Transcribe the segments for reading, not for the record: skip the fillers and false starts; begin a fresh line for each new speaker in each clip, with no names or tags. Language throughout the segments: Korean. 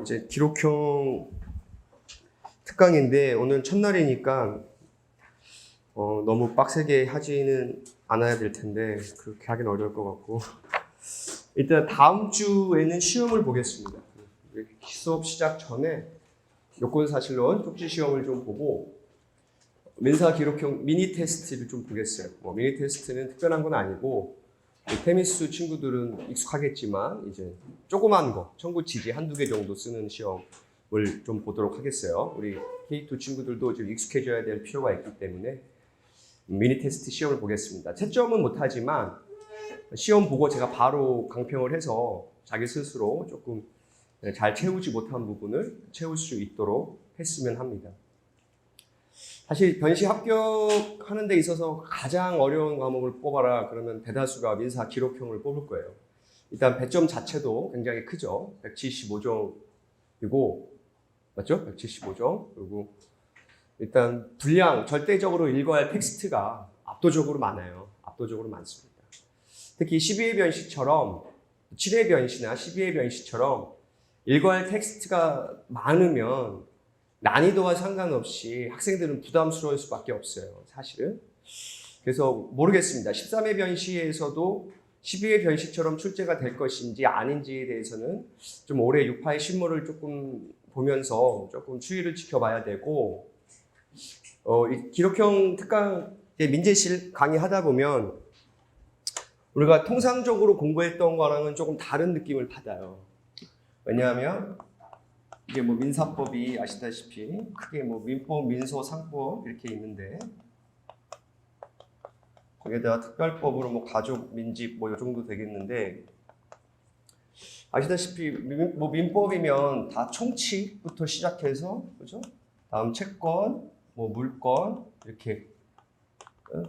이제 기록형 특강인데 오늘 첫날이니까 너무 빡세게 하지는 않아야 될 텐데 그렇게 하긴 어려울 것 같고 일단 다음 주에는 시험을 보겠습니다. 수업 시작 전에 요건사실론 쪽지 시험을 좀 보고 민사 기록형 미니 테스트를 좀 보겠어요. 미니 테스트는 특별한 건 아니고 테미스 친구들은 익숙하겠지만 이제 조그만 거 청구 지지 한두 개 정도 쓰는 시험을 좀 보도록 하겠어요. 우리 K2 친구들도 좀 익숙해져야 될 필요가 있기 때문에 미니 테스트 시험을 보겠습니다. 채점은 못하지만 시험 보고 제가 바로 강평을 해서 자기 스스로 조금 잘 채우지 못한 부분을 채울 수 있도록 했으면 합니다. 사실 변시 합격하는 데 있어서 가장 어려운 과목을 뽑아라 그러면 대다수가 민사 기록형을 뽑을 거예요. 일단 배점 자체도 굉장히 크죠. 175점이고 맞죠? 175점. 그리고 일단 분량 절대적으로 읽어야 할 텍스트가 압도적으로 많아요. 압도적으로 많습니다. 특히 12회 변시처럼 7회 변시나 12회 변시처럼 읽어야 할 텍스트가 많으면 난이도와 상관없이 학생들은 부담스러울 수밖에 없어요. 사실은. 그래서 모르겠습니다. 13회 변시에서도 12회 변시처럼 출제가 될 것인지 아닌지에 대해서는 좀 올해 6파의 신문을 조금 보면서 조금 추이를 지켜봐야 되고 이 기록형 특강 민재실 강의하다 보면 우리가 통상적으로 공부했던 거랑은 조금 다른 느낌을 받아요. 왜냐하면 이게 민사법이 아시다시피 크게 민법, 민소, 상법 이렇게 있는데 거기에다가 특별법으로 가족, 민집 이 정도 되겠는데 아시다시피 민법이면 다 총칙부터 시작해서 그죠? 다음 채권, 물권 이렇게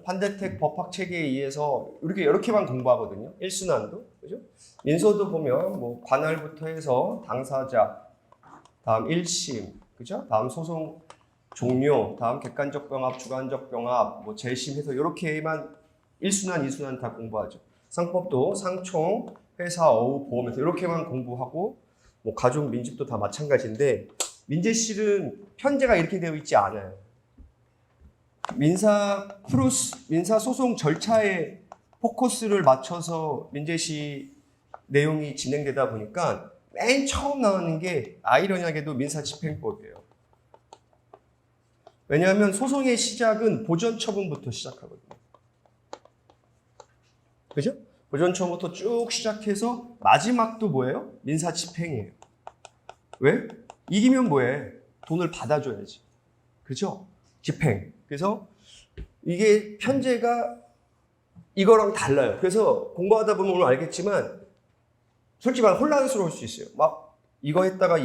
판대택 법학 체계에 의해서 이렇게만 공부하거든요. 1순환도 그죠? 민소도 보면 관할부터 해서 당사자 다음 1심, 그죠? 다음 소송 종료, 다음 객관적 병합, 주관적 병합, 재심해서 이렇게만 1순환, 2순환 다 공부하죠. 상법도 상총, 회사, 어우, 보험에서 이렇게만 공부하고 가족, 민집도 다 마찬가지인데 민재실은 편제가 이렇게 되어 있지 않아요. 민사 소송 절차에 포커스를 맞춰서 민재시 내용이 진행되다 보니까 맨 처음 나오는 게 아이러니하게도 민사집행법이에요. 왜냐하면 소송의 시작은 보전처분부터 시작하거든요. 그죠? 보전처분부터 쭉 시작해서 마지막도 뭐예요? 민사집행이에요. 왜? 이기면 뭐해? 돈을 받아줘야지. 그죠? 집행. 그래서 이게 편제가 이거랑 달라요. 그래서 공부하다 보면 오늘 알겠지만 솔직히 말하면 혼란스러울 수 있어요. 이거 했다가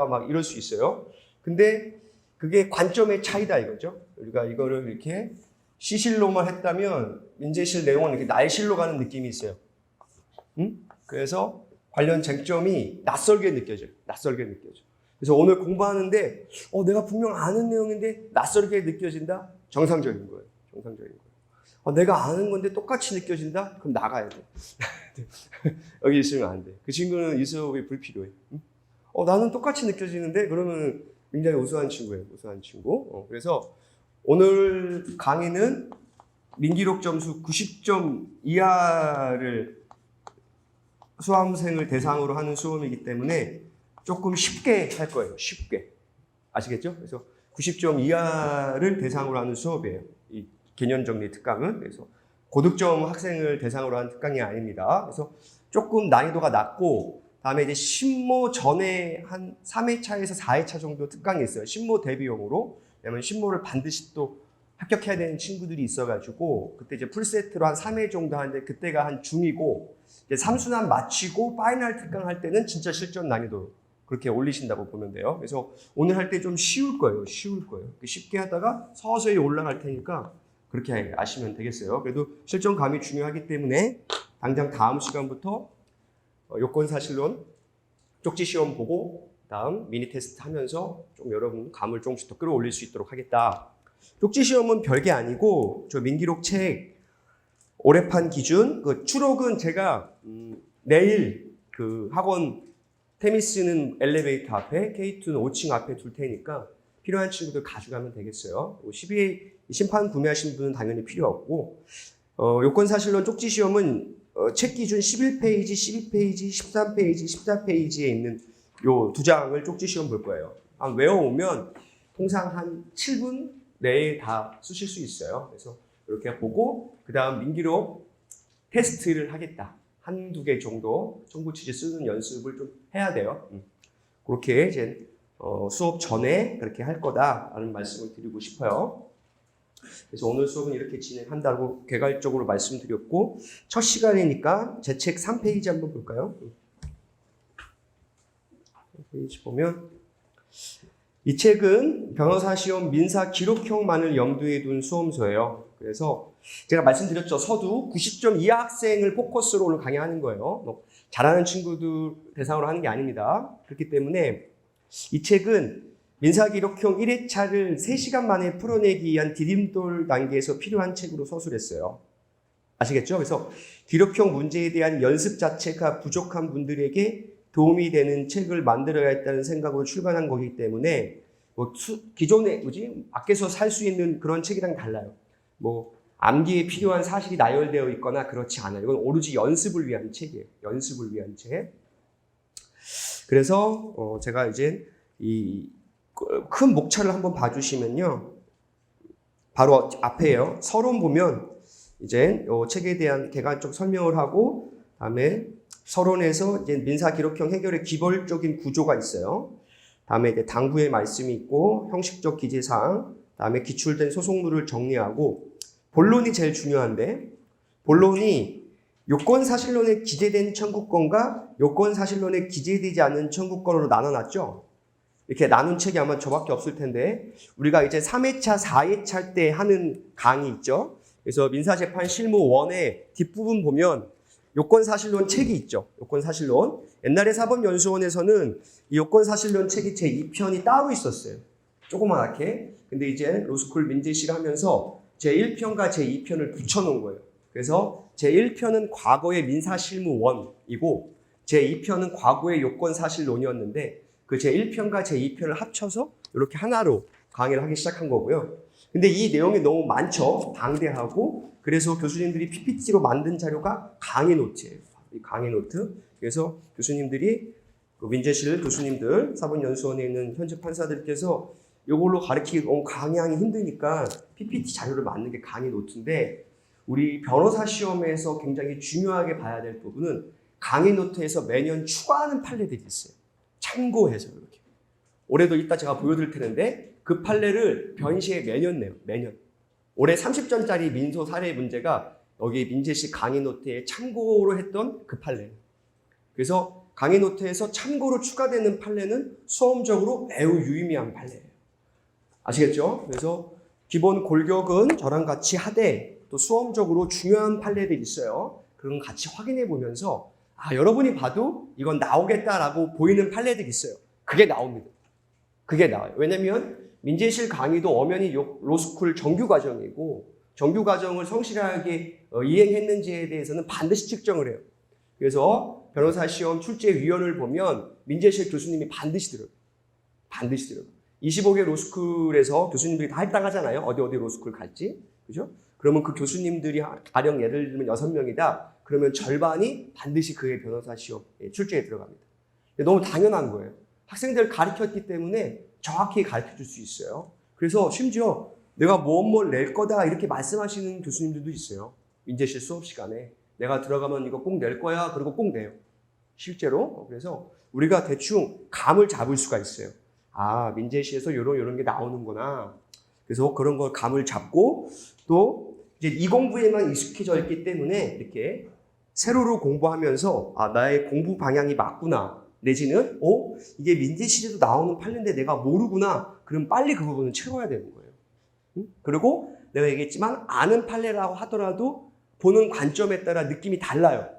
막 이럴 수 있어요. 근데 그게 관점의 차이다 이거죠. 우리가 이거를 이렇게 시실로만 했다면 민재실 내용은 이렇게 날실로 가는 느낌이 있어요. 그래서 관련 쟁점이 낯설게 느껴져요. 그래서 오늘 공부하는데 내가 분명 아는 내용인데 낯설게 느껴진다? 정상적인 거예요. 내가 아는 건데 똑같이 느껴진다? 그럼 나가야 돼. 여기 있으면 안 돼. 그 친구는 이 수업이 불필요해. 나는 똑같이 느껴지는데? 그러면 굉장히 우수한 친구예요. 우수한 친구. 그래서 오늘 강의는 민기록 점수 90점 이하를 수험생을 대상으로 하는 수업이기 때문에 조금 쉽게 할 거예요. 쉽게. 아시겠죠? 그래서 90점 이하를 대상으로 하는 수업이에요. 이 개념정리 특강은. 그래서 고득점 학생을 대상으로 하는 특강이 아닙니다. 그래서 조금 난이도가 낮고 다음에 이제 신모 전에 한 3회차에서 4회차 정도 특강이 있어요. 신모 대비용으로. 왜냐면 신모를 반드시 또 합격해야 되는 친구들이 있어가지고 그때 이제 풀세트로 한 3회 정도 하는데 그때가 한 중이고 이제 3순환 마치고 파이널 특강 할 때는 진짜 실전 난이도 그렇게 올리신다고 보면 돼요. 그래서 오늘 할 때 좀 쉬울 거예요. 쉽게 하다가 서서히 올라갈 테니까 그렇게 아시면 되겠어요. 그래도 실전감이 중요하기 때문에 당장 다음 시간부터 요건사실론 쪽지 시험 보고 다음 미니 테스트 하면서 좀 여러분 감을 조금씩 더 끌어올릴 수 있도록 하겠다. 쪽지 시험은 별게 아니고 저 민기록 책 올해판 기준 그 추록은 제가 내일 그 학원 테미스는 엘리베이터 앞에, K2는 5층 앞에 둘 테니까 필요한 친구들 가져가면 되겠어요. 12회 심판 구매하신 분은 당연히 필요 없고, 요건사실론 쪽지시험은 책 기준 11페이지, 12페이지, 13페이지, 14페이지에 있는 요 두 장을 쪽지시험 볼 거예요. 외워오면 통상 한 7분 내에 다 쓰실 수 있어요. 그래서 이렇게 보고 그 다음 민기록 테스트를 하겠다. 한두 개 정도 청구취지 쓰는 연습을 좀 해야 돼요. 그렇게 이제 수업 전에 그렇게 할 거다라는 말씀을 드리고 싶어요. 그래서 오늘 수업은 이렇게 진행한다고 개괄적으로 말씀드렸고, 첫 시간이니까 제 책 3페이지 한번 볼까요? 3페이지 보면 이 책은 변호사 시험 민사 기록형만을 염두에 둔 수험서예요. 그래서 제가 말씀드렸죠. 서두 90점 이하 학생을 포커스로 오늘 강의하는 거예요. 잘하는 친구들 대상으로 하는 게 아닙니다. 그렇기 때문에 이 책은 민사기록형 1회차를 3시간 만에 풀어내기 위한 디딤돌 단계에서 필요한 책으로 서술했어요. 아시겠죠? 그래서 기록형 문제에 대한 연습 자체가 부족한 분들에게 도움이 되는 책을 만들어야겠다는 생각으로 출간한 거기 때문에 기존에 밖에서 살 수 있는 그런 책이랑 달라요. 암기에 필요한 사실이 나열되어 있거나 그렇지 않아요. 이건 오로지 연습을 위한 책이에요. 연습을 위한 책. 그래서 제가 이제 이 큰 목차를 한번 봐주시면요. 바로 앞에요. 서론 보면 이제 이 책에 대한 개괄적 설명을 하고, 다음에 서론에서 이제 민사기록형 해결의 기본적인 구조가 있어요. 다음에 이제 당부의 말씀이 있고, 형식적 기재사항, 다음에 기출된 소송물을 정리하고, 본론이 제일 중요한데, 본론이 요건사실론에 기재된 청구권과 요건사실론에 기재되지 않는 청구권으로 나눠놨죠. 이렇게 나눈 책이 아마 저밖에 없을 텐데, 우리가 이제 3회차, 4회차 때 하는 강의 있죠. 그래서 민사재판 실무 1의 뒷부분 보면 요건사실론 책이 있죠. 요건사실론. 옛날에 사법연수원에서는 이 요건사실론 책이 제2편이 따로 있었어요. 조그맣게. 근데 이제 로스쿨 민재실 하면서 제1편과 제2편을 붙여놓은 거예요. 그래서 제1편은 과거의 민사실무 1이고 제2편은 과거의 요건사실론이었는데 그 제1편과 제2편을 합쳐서 이렇게 하나로 강의를 하기 시작한 거고요. 근데 이 내용이 너무 많죠. 방대하고. 그래서 교수님들이 PPT로 만든 자료가 강의 노트예요. 이 강의 노트. 그래서 교수님들이 민재실 교수님들, 사법연수원에 있는 현직 판사들께서 이걸로 가르치기 너무 강의하기 힘드니까 PPT 자료를 만든 게 강의 노트인데, 우리 변호사 시험에서 굉장히 중요하게 봐야 될 부분은 강의 노트에서 매년 추가하는 판례들이 있어요. 참고해서 이렇게. 올해도 이따 제가 보여드릴 텐데 그 판례를 변시에 매년 내요. 매년. 올해 30점짜리 민소 사례 문제가 여기 민재실 강의 노트에 참고로 했던 그 판례예요. 그래서 강의 노트에서 참고로 추가되는 판례는 수험적으로 매우 유의미한 판례예요. 아시겠죠? 그래서 기본 골격은 저랑 같이 하되 또 수험적으로 중요한 판례들이 있어요. 그런 거 같이 확인해 보면서 여러분이 봐도 이건 나오겠다라고 보이는 판례들이 있어요. 그게 나옵니다. 그게 나와요. 왜냐면 민재실 강의도 엄연히 로스쿨 정규과정이고 정규과정을 성실하게 이행했는지에 대해서는 반드시 측정을 해요. 그래서 변호사 시험 출제위원을 보면 민재실 교수님이 반드시 들어요. 반드시 들어요. 25개 로스쿨에서 교수님들이 다 할당하잖아요. 어디 로스쿨 갈지. 그죠? 그러면 그 교수님들이 가령 예를 들면 6명이다. 그러면 절반이 반드시 그의 변호사 시험 출제에 들어갑니다. 너무 당연한 거예요. 학생들 가르쳤기 때문에 정확히 가르쳐 줄 수 있어요. 그래서 심지어 내가 뭘 낼 거다 이렇게 말씀하시는 교수님들도 있어요. 민재실 수업 시간에. 내가 들어가면 이거 꼭 낼 거야. 그리고 꼭 내요. 실제로. 그래서 우리가 대충 감을 잡을 수가 있어요. 민재실에서 요런 게 나오는구나. 그래서 그런 걸 감을 잡고 또 이제 이 공부에만 익숙해져 있기 때문에 이렇게 세로로 공부하면서 나의 공부 방향이 맞구나. 내지는 이게 민재실에도 나오는 판례인데 내가 모르구나. 그럼 빨리 그 부분을 채워야 되는 거예요. 그리고 내가 얘기했지만 아는 판례라고 하더라도 보는 관점에 따라 느낌이 달라요.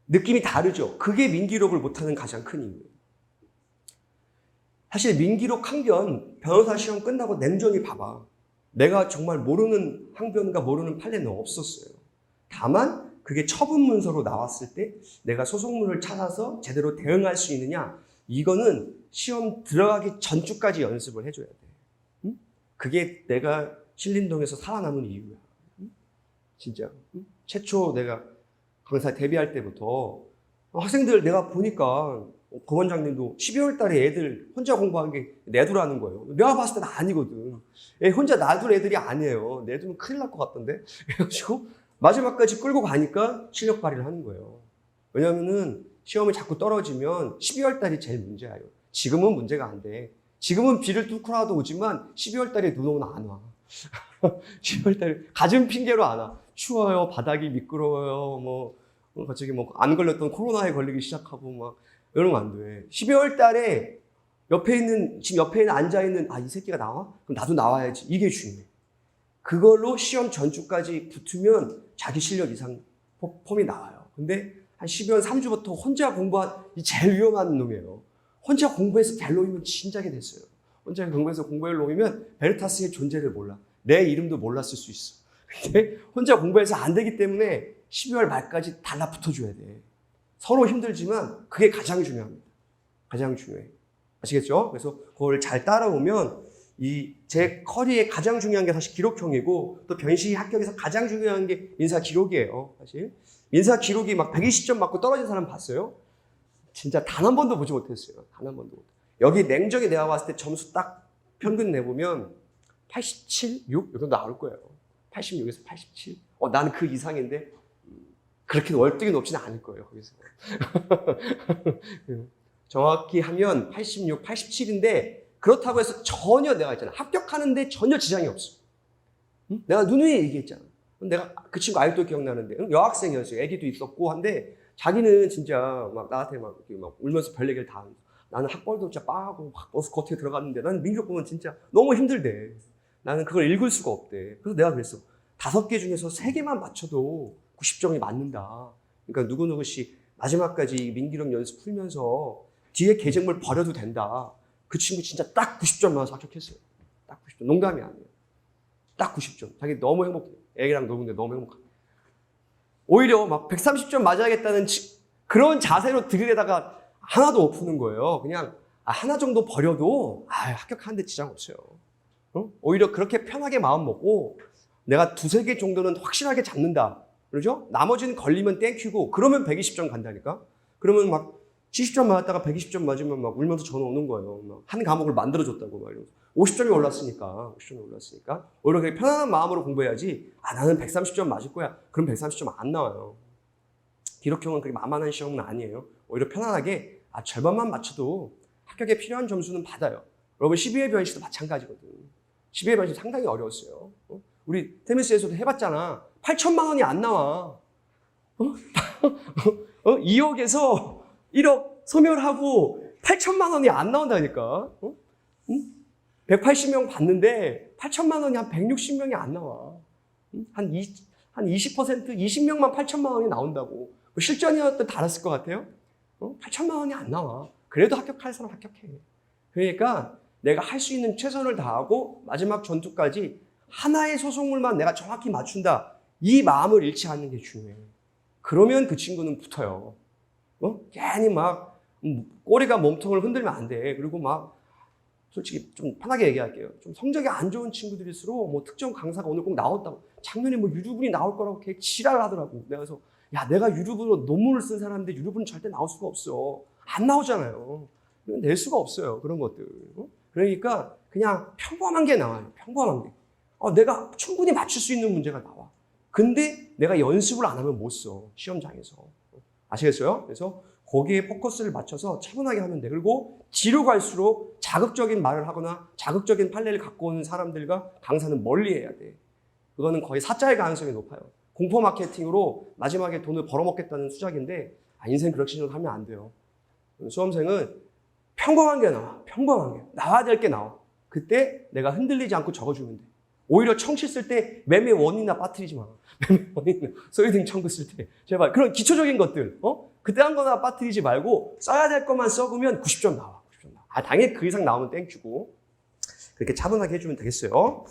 느낌이 다르죠. 그게 민기록을 못하는 가장 큰 이유예요. 사실 민기록 항변 변호사 시험 끝나고 냉정히 봐봐. 내가 정말 모르는 항변과 모르는 판례는 없었어요. 다만 그게 처분 문서로 나왔을 때 내가 소송문을 찾아서 제대로 대응할 수 있느냐, 이거는 시험 들어가기 전주까지 연습을 해줘야 돼. 응? 그게 내가 신림동에서 살아남은 이유야. 응? 진짜. 응? 최초 내가 강사 데뷔할 때부터 학생들 내가 보니까 고원장님도 12월 달에 애들 혼자 공부하는 게 내두라는 거예요. 내가 봤을 때는 아니거든. 혼자 놔둘 애들이 아니에요. 내두면 큰일 날 것 같던데. 그래가지고 마지막까지 끌고 가니까 실력 발휘를 하는 거예요. 왜냐면은 시험이 자꾸 떨어지면 12월 달이 제일 문제예요. 지금은 문제가 안 돼. 지금은 비를 뚫고라도 오지만 12월 달에 눈 오면 안 와. 12월 달에 가진 핑계로 안 와. 추워요. 바닥이 미끄러워요. 갑자기 안 걸렸던 코로나에 걸리기 시작하고 막 이러면 안 돼. 12월 달에 지금 옆에 있는 앉아있는, 이 새끼가 나와? 그럼 나도 나와야지. 이게 중요해. 그걸로 시험 전주까지 붙으면 자기 실력 이상 폼이 나와요. 근데 한 12월 3주부터 혼자 공부한, 이 제일 위험한 놈이에요. 혼자 공부해서 될 놈이면 진작에 됐어요. 혼자 공부해서 공부할 놈이면 베르타스의 존재를 몰라. 내 이름도 몰랐을 수 있어. 근데 혼자 공부해서 안 되기 때문에 12월 말까지 달라붙어줘야 돼. 서로 힘들지만 그게 가장 중요합니다. 가장 중요해. 아시겠죠? 그래서 그걸 잘 따라오면 제 커리어에 가장 중요한 게 사실 기록형이고 또 변시 합격에서 가장 중요한 게 민사 기록이에요. 사실 민사 기록이 막 120점 맞고 떨어진 사람 봤어요? 진짜 단 한 번도 보지 못했어요. 단 한 번도. 여기 냉정히 내가 봤을 때 점수 딱 평균 내보면 87, 6 이렇게 나올 거예요. 86에서 87. 나는 그 이상인데 그렇게 월등히 높지는 않을 거예요. 거기서. 정확히 하면 86, 87인데 그렇다고 해서 전혀 내가 있잖아. 합격하는데 전혀 지장이 없어. 응? 내가 누누이 얘기했잖아. 내가 그 친구 아직도 기억나는데 여학생이었어요. 애기도 있었고 한데 자기는 진짜 막 나한테 막 울면서 별 얘기를 다 하면서 나는 학벌도 진짜 빠하고 막 버스 겉에 들어갔는데 나는 민족 보면 진짜 너무 힘들대. 나는 그걸 읽을 수가 없대. 그래서 내가 그랬어. 5개 중에서 3개만 맞춰도 90점이 맞는다. 그러니까 누구누구씨 마지막까지 민기력 연습 풀면서 뒤에 계정물 버려도 된다. 그 친구 진짜 딱 90점 맞아서 합격했어요. 딱 90점. 농담이 아니에요. 딱 90점. 자기 너무 행복해. 애기랑 노는데 너무 행복해. 오히려 막 130점 맞아야겠다는 그런 자세로 들이대다가 하나도 못 푸는 거예요. 그냥 하나 정도 버려도 합격하는데 지장 없어요. 오히려 그렇게 편하게 마음 먹고 내가 2-3개 정도는 확실하게 잡는다. 그러죠? 나머지는 걸리면 땡큐고 그러면 120점 간다니까? 그러면 막 70점 맞았다가 120점 맞으면 막 울면서 전화 오는 거예요. 막 한 과목을 만들어줬다고 막 이러면서. 50점이 올랐으니까. 오히려 그렇게 편안한 마음으로 공부해야지. 나는 130점 맞을 거야. 그럼 130점 안 나와요. 기록형은 그렇게 만만한 시험은 아니에요. 오히려 편안하게 절반만 맞춰도 합격에 필요한 점수는 받아요. 여러분 12회 변시도 마찬가지거든. 12회 변시 상당히 어려웠어요. 우리 테미스에서도 해봤잖아. 8천만 원이 안 나와. 2억에서 1억 소멸하고 8천만 원이 안 나온다니까. 180명 봤는데 8천만 원이 한 160명이 안 나와. 한 20%, 20명만 8천만 원이 나온다고. 실전이었던 달았을 것 같아요? 8천만 원이 안 나와. 그래도 합격할 사람 합격해. 그러니까 내가 할 수 있는 최선을 다하고 마지막 전투까지 하나의 소속물만 내가 정확히 맞춘다. 이 마음을 잃지 않는 게 중요해. 그러면 그 친구는 붙어요. 괜히 막 꼬리가 몸통을 흔들면 안 돼. 그리고 막 솔직히 좀 편하게 얘기할게요. 좀 성적이 안 좋은 친구들일수록 특정 강사가 오늘 꼭 나왔다고 작년에 유류분이 나올 거라고 계속 지랄을 하더라고. 그래서 내가 유류분으로 논문을 쓴 사람인데 유류분은 절대 나올 수가 없어. 안 나오잖아요. 낼 수가 없어요. 그런 것들. 그러니까 그냥 평범한 게 나와요. 평범한 게. 내가 충분히 맞출 수 있는 문제가 나와. 근데 내가 연습을 안 하면 못 써. 시험장에서. 아시겠어요? 그래서 거기에 포커스를 맞춰서 차분하게 하면 돼. 그리고 뒤로 갈수록 자극적인 말을 하거나 자극적인 판례를 갖고 오는 사람들과 강사는 멀리 해야 돼. 그거는 거의 사자의 가능성이 높아요. 공포 마케팅으로 마지막에 돈을 벌어먹겠다는 수작인데 인생 그렇게 생각하면 안 돼요. 수험생은 평범한 게 나와. 평범한 게. 나와야 될 게 나와. 그때 내가 흔들리지 않고 적어주면 돼. 오히려 청취 쓸 때 매매 원인이나 빠뜨리지 마. 매매 원인이나 소유등 청구 쓸 때. 제발 그런 기초적인 것들 그때 한 거나 빠뜨리지 말고 써야 될 것만 써보면 90점 나와. 90점 나와. 당연히 그 이상 나오면 땡큐고. 그렇게 차분하게 해주면 되겠어요.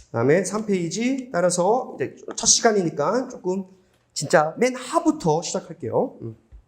그다음에 3페이지 따라서 이제 첫 시간이니까 조금 진짜 맨 하부터 시작할게요.